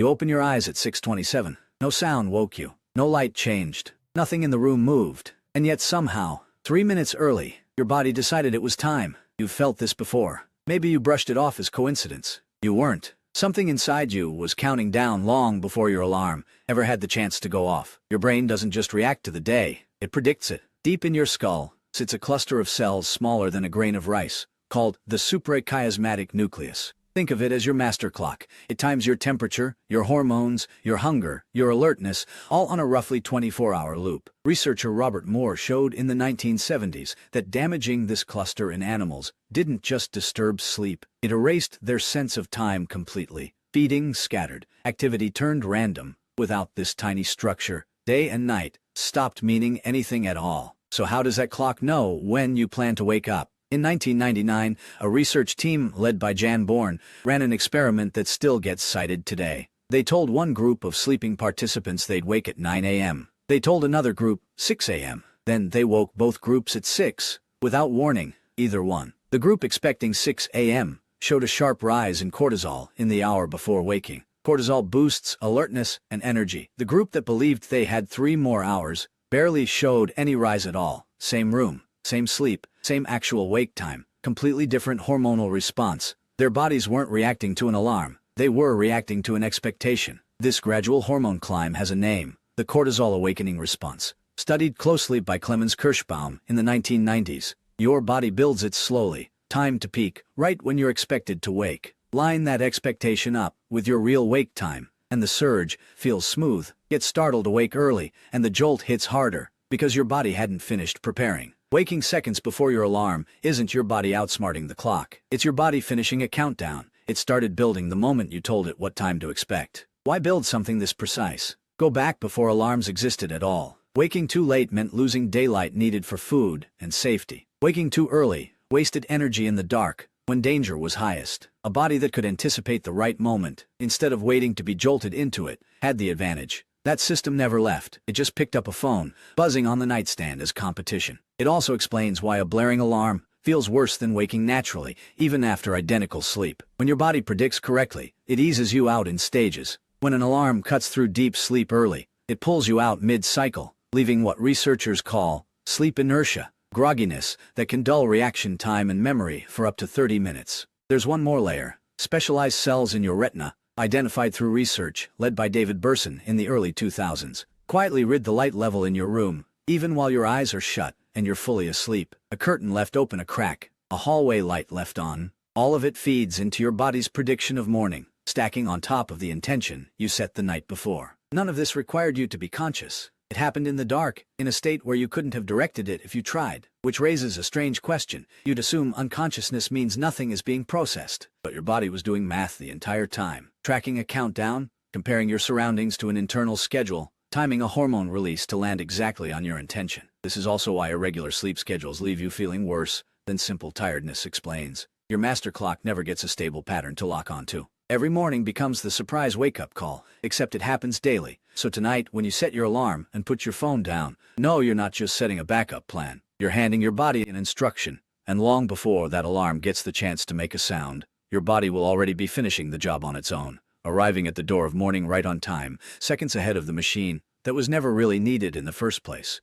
You open your eyes at 6:27. No sound woke you. No light changed. Nothing in the room moved. And yet somehow, 3 minutes early, your body decided it was time. You've felt this before. Maybe you brushed it off as coincidence. You weren't. Something inside you was counting down long before your alarm ever had the chance to go off. Your brain doesn't just react to the day, it predicts it. Deep in your skull sits a cluster of cells smaller than a grain of rice, called the suprachiasmatic nucleus. Think of it as your master clock. It times your temperature, your hormones, your hunger, your alertness, all on a roughly 24-hour loop. Researcher Robert Moore showed in the 1970s that damaging this cluster in animals didn't just disturb sleep, it erased their sense of time completely. Feeding scattered, activity turned random. Without this tiny structure, day and night stopped meaning anything at all. So how does that clock know when you plan to wake up? In 1999, a research team led by Jan Bourne ran an experiment that still gets cited today. They told one group of sleeping participants they'd wake at 9 a.m. They told another group 6 a.m. Then they woke both groups at 6, without warning, either one. The group expecting 6 a.m. showed a sharp rise in cortisol in the hour before waking. Cortisol boosts alertness and energy. The group that believed they had 3 more hours barely showed any rise at all. Same room, same sleep, same actual wake time, completely different hormonal response. Their bodies weren't reacting to an alarm, they were reacting to an expectation. This gradual hormone climb has a name, the cortisol awakening response. Studied closely by Clemens Kirschbaum in the 1990s, your body builds it slowly, time to peak, right when you're expected to wake. Line that expectation up with your real wake time, and the surge feels smooth. Get startled awake early, and the jolt hits harder, because your body hadn't finished preparing. Waking seconds before your alarm isn't your body outsmarting the clock. It's your body finishing a countdown. It started building the moment you told it what time to expect. Why build something this precise? Go back before alarms existed at all. Waking too late meant losing daylight needed for food and safety. Waking too early wasted energy in the dark, when danger was highest. A body that could anticipate the right moment, instead of waiting to be jolted into it, had the advantage. That system never left. It just picked up a phone, buzzing on the nightstand as competition. It also explains why a blaring alarm feels worse than waking naturally, even after identical sleep. When your body predicts correctly, it eases you out in stages. When an alarm cuts through deep sleep early, it pulls you out mid-cycle, leaving what researchers call sleep inertia, grogginess that can dull reaction time and memory for up to 30 minutes. There's one more layer. Specialized cells in your retina, identified through research led by David Burson in the early 2000s, quietly rid the light level in your room, even while your eyes are shut and you're fully asleep. A curtain left open a crack, a hallway light left on. All of it feeds into your body's prediction of morning, stacking on top of the intention you set the night before. None of this required you to be conscious. It happened in the dark, in a state where you couldn't have directed it if you tried, which raises a strange question. You'd assume unconsciousness means nothing is being processed, but your body was doing math the entire time, tracking a countdown, comparing your surroundings to an internal schedule, timing a hormone release to land exactly on your intention. This is also why irregular sleep schedules leave you feeling worse than simple tiredness explains. Your master clock never gets a stable pattern to lock onto. Every morning becomes the surprise wake-up call, except it happens daily. So tonight, when you set your alarm and put your phone down, know you're not just setting a backup plan. You're handing your body an instruction, and long before that alarm gets the chance to make a sound, your body will already be finishing the job on its own, arriving at the door of morning right on time, seconds ahead of the machine that was never really needed in the first place.